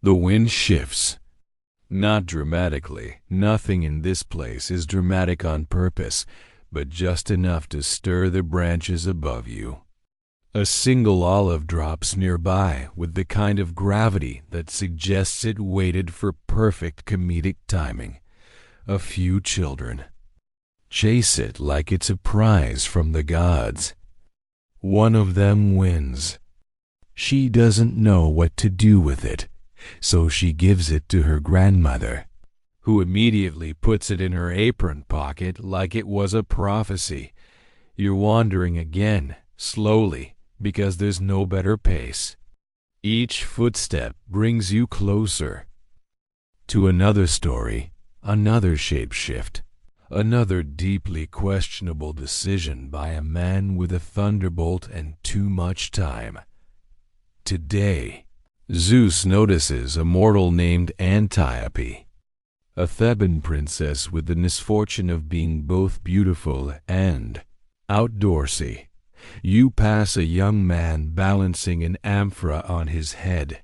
The wind shifts. Not dramatically. Nothing in this place is dramatic on purpose, but just enough to stir the branches above you. A single olive drops nearby with the kind of gravity that suggests it waited for perfect comedic timing. A few children chase it like it's a prize from the gods. One of them wins. She doesn't know what to do with it, so she gives it to her grandmother, who immediately puts it in her apron pocket like it was a prophecy. You're wandering again, slowly, because there's no better pace. Each footstep brings you closer to another story, another shapeshift, another deeply questionable decision by a man with a thunderbolt and too much time. Today, Zeus notices a mortal named Antiope, a Theban princess with the misfortune of being both beautiful and outdoorsy. You pass a young man balancing an amphora on his head.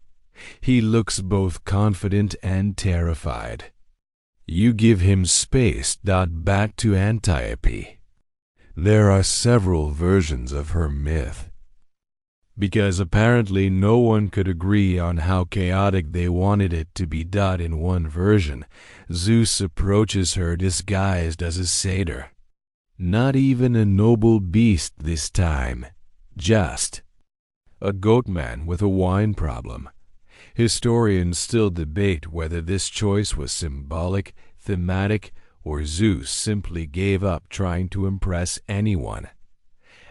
He looks both confident and terrified. You give him space. Back to Antiope. There are several versions of her myth, because apparently no one could agree on how chaotic they wanted it to be. In one version, Zeus approaches her disguised as a satyr. Not even a noble beast this time, just a goatman with a wine problem. Historians still debate whether this choice was symbolic, thematic, or Zeus simply gave up trying to impress anyone.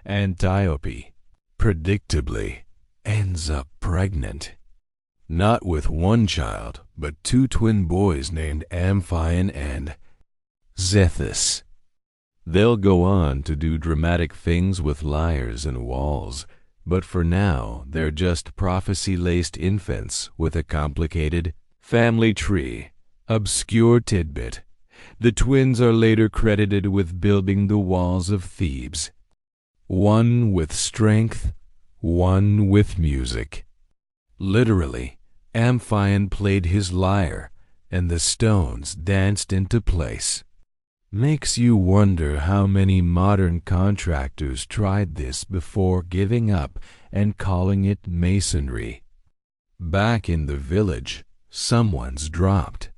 Antiope, predictably, ends up pregnant. Not with one child, but two twin boys named Amphion and Zethus. They'll go on to do dramatic things with lyres and walls, but for now they're just prophecy-laced infants with a complicated family tree. Obscure tidbit: the twins are later credited with building the walls of Thebes. One with strength, one with music. Literally, Amphion played his lyre, and the stones danced into place. Makes you wonder how many modern contractors tried this before giving up and calling it masonry. Back in the village, someone's dropped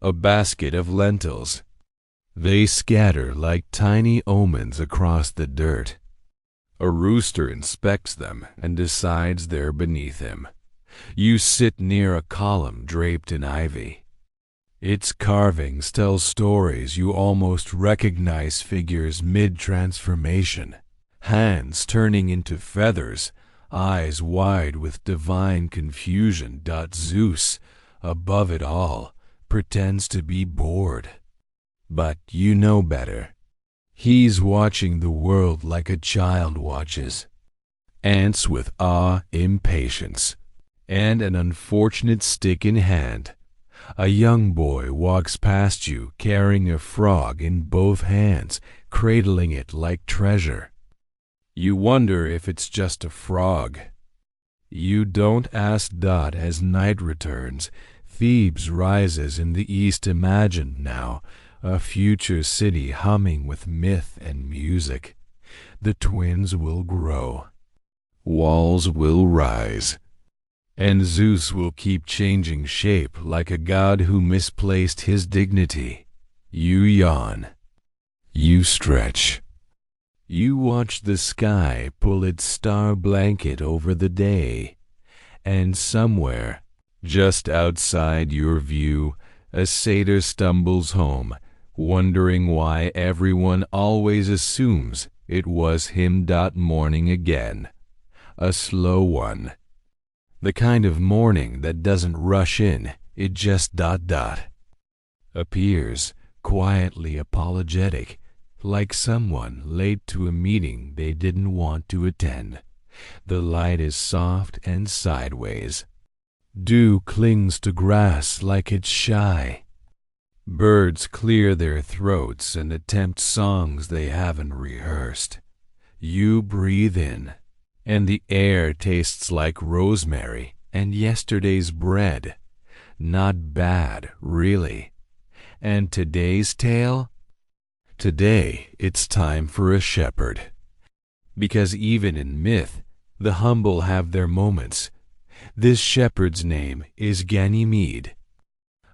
a basket of lentils. They scatter like tiny omens across the dirt. A rooster inspects them and decides they're beneath him. You sit near a column draped in ivy. Its carvings tell stories. You almost recognize figures mid-transformation, hands turning into feathers, eyes wide with divine confusion. Zeus, above it all, pretends to be bored. But you know better. He's watching the world like a child watches. Ants with awe, impatience, and an unfortunate stick in hand. A young boy walks past you carrying a frog in both hands, cradling it like treasure. You wonder if it's just a frog. You don't ask. As night returns, Thebes rises in the east. Imagine now a future city humming with myth and music. The twins will grow. Walls will rise. And Zeus will keep changing shape like a god who misplaced his dignity. You yawn. You stretch. You watch the sky pull its star blanket over the day. And somewhere, just outside your view, a satyr stumbles home, wondering why everyone always assumes it was him. Morning again. A slow one. The kind of morning that doesn't rush in, it just appears, quietly apologetic, like someone late to a meeting they didn't want to attend. The light is soft and sideways. Dew clings to grass like it's shy. Birds clear their throats and attempt songs they haven't rehearsed. You breathe in, and the air tastes like rosemary, and yesterday's bread. Not bad, really. And today's tale? Today it's time for a shepherd. Because even in myth, the humble have their moments. This shepherd's name is Ganymede,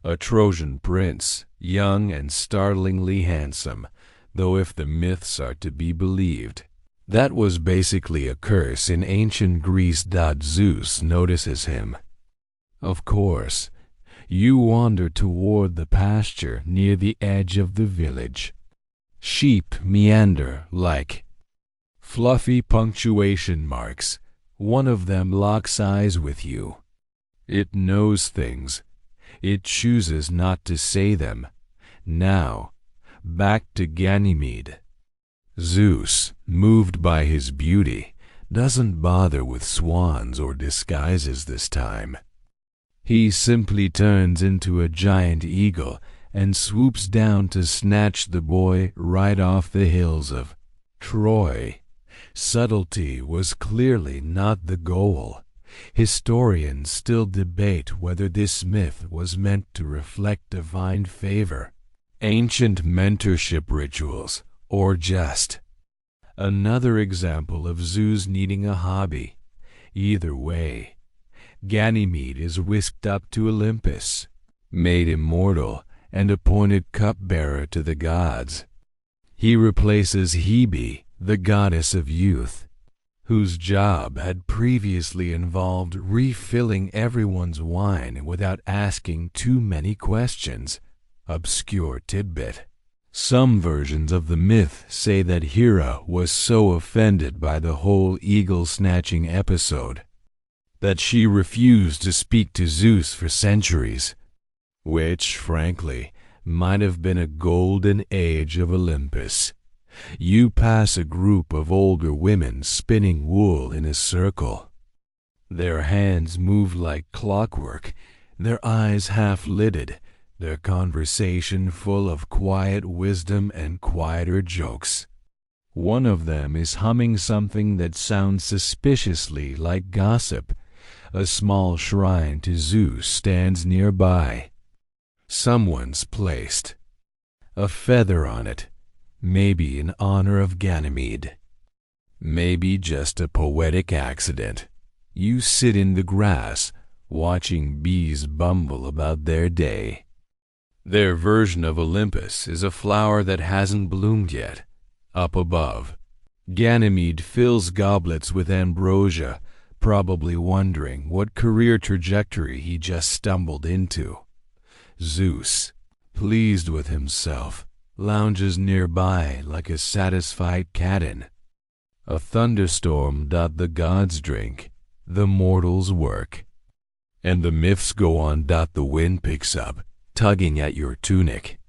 a Trojan prince, young and startlingly handsome, though if the myths are to be believed, that was basically a curse in ancient Greece. Zeus notices him. Of course, you wander toward the pasture near the edge of the village. Sheep meander like fluffy punctuation marks. One of them locks eyes with you. It knows things. It chooses not to say them. Now, back to Ganymede. Zeus, moved by his beauty, doesn't bother with swans or disguises this time. He simply turns into a giant eagle and swoops down to snatch the boy right off the hills of Troy. Subtlety was clearly not the goal. Historians still debate whether this myth was meant to reflect divine favor, ancient mentorship rituals, or just another example of Zeus needing a hobby. Either way, Ganymede is whisked up to Olympus, made immortal, and appointed cupbearer to the gods. He replaces Hebe, the goddess of youth, whose job had previously involved refilling everyone's wine without asking too many questions. Obscure tidbit. Some versions of the myth say that Hera was so offended by the whole eagle-snatching episode that she refused to speak to Zeus for centuries, which, frankly, might have been a golden age of Olympus. You pass a group of older women spinning wool in a circle. Their hands move like clockwork, their eyes half-lidded, their conversation full of quiet wisdom and quieter jokes. One of them is humming something that sounds suspiciously like gossip. A small shrine to Zeus stands nearby. Someone's placed a feather on it, maybe in honor of Ganymede. Maybe just a poetic accident. You sit in the grass, watching bees bumble about their day. Their version of Olympus is a flower that hasn't bloomed yet. Up above, Ganymede fills goblets with ambrosia, probably wondering what career trajectory he just stumbled into. Zeus, pleased with himself, lounges nearby like a satisfied caton. A thunderstorm the gods drink, the mortals work. And the myths go on. The wind picks up, tugging at your tunic.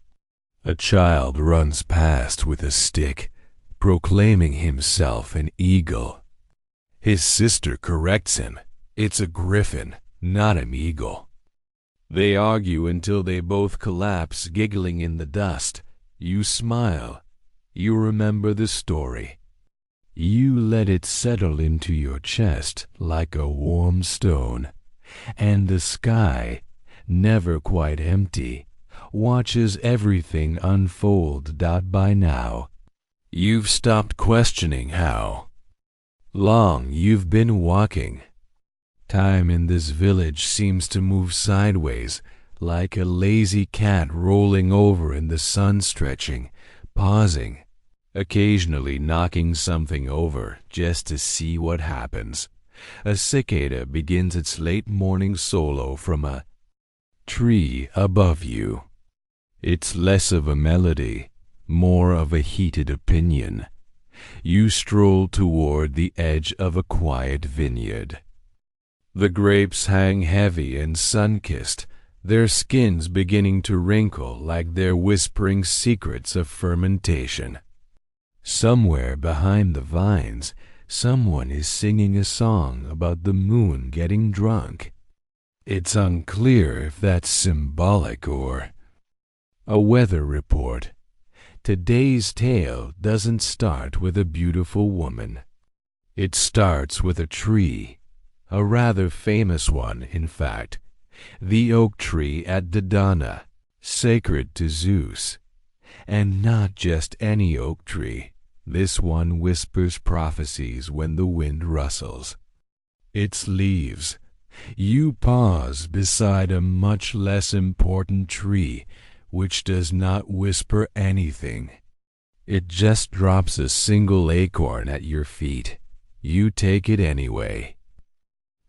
A child runs past with a stick, proclaiming himself an eagle. His sister corrects him. It's a griffin, not an eagle. They argue until they both collapse, giggling in the dust. You smile. You remember the story. You let it settle into your chest like a warm stone. And the sky, never quite empty, watches everything unfold. By now, you've stopped questioning how long you've been walking. Time in this village seems to move sideways, like a lazy cat rolling over in the sun, stretching, pausing, occasionally knocking something over just to see what happens. A cicada begins its late morning solo from a tree above you. It's less of a melody, more of a heated opinion. You stroll toward the edge of a quiet vineyard. The grapes hang heavy and sun-kissed, their skins beginning to wrinkle like they're whispering secrets of fermentation. Somewhere behind the vines, someone is singing a song about the moon getting drunk. It's unclear if that's symbolic or a weather report. Today's tale doesn't start with a beautiful woman. It starts with a tree, a rather famous one, in fact, the oak tree at Dodona, sacred to Zeus. And not just any oak tree. This one whispers prophecies when the wind rustles. Its leaves. You pause beside a much less important tree, which does not whisper anything. It just drops a single acorn at your feet. You take it anyway.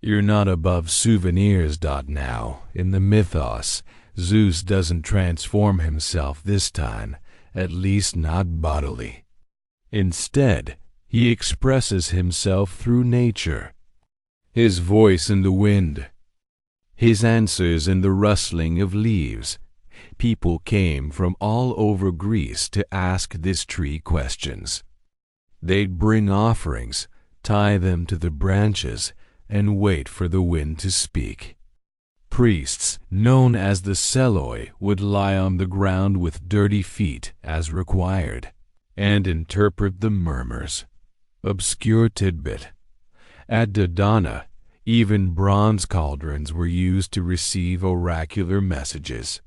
You're not above souvenirs. Now, in the mythos, Zeus doesn't transform himself this time, at least not bodily. Instead, he expresses himself through nature. His voice in the wind, his answers in the rustling of leaves. People came from all over Greece to ask this tree questions. They'd bring offerings, tie them to the branches, and wait for the wind to speak. Priests, known as the Seloi, would lie on the ground with dirty feet as required, and interpret the murmurs. Obscure tidbit. At Dodona, even bronze cauldrons were used to receive oracular messages.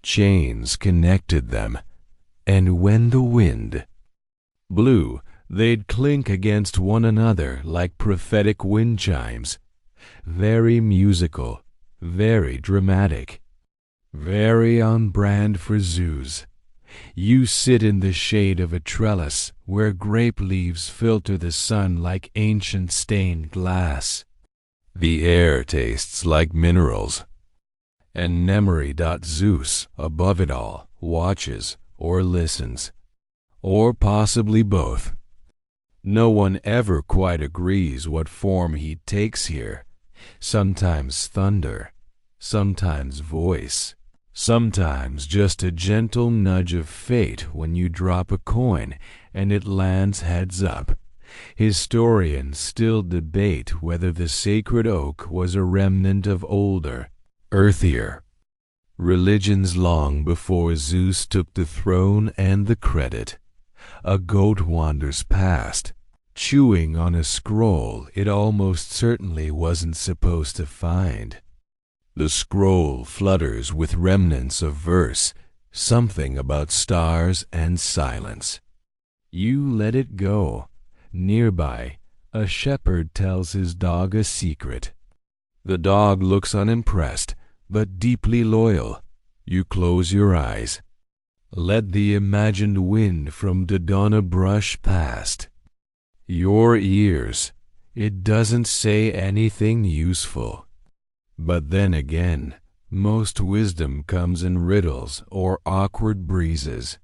Chains connected them, and when the wind blew, they'd clink against one another like prophetic wind chimes. Very musical, very dramatic, very on brand for Zeus. You sit in the shade of a trellis where grape leaves filter the sun like ancient stained glass. The air tastes like minerals. And Zeus, above it all, watches or listens, or possibly both. No one ever quite agrees what form he takes here. Sometimes thunder, sometimes voice, sometimes just a gentle nudge of fate when you drop a coin and it lands heads up. Historians still debate whether the sacred oak was a remnant of older, earthier religions long before Zeus took the throne and the credit. A goat wanders past, chewing on a scroll it almost certainly wasn't supposed to find. The scroll flutters with remnants of verse, something about stars and silence. You let it go. Nearby, a shepherd tells his dog a secret. The dog looks unimpressed, but deeply loyal. You close your eyes. Let the imagined wind from Dodona brush past your ears. It doesn't say anything useful. But then again, most wisdom comes in riddles or awkward breezes.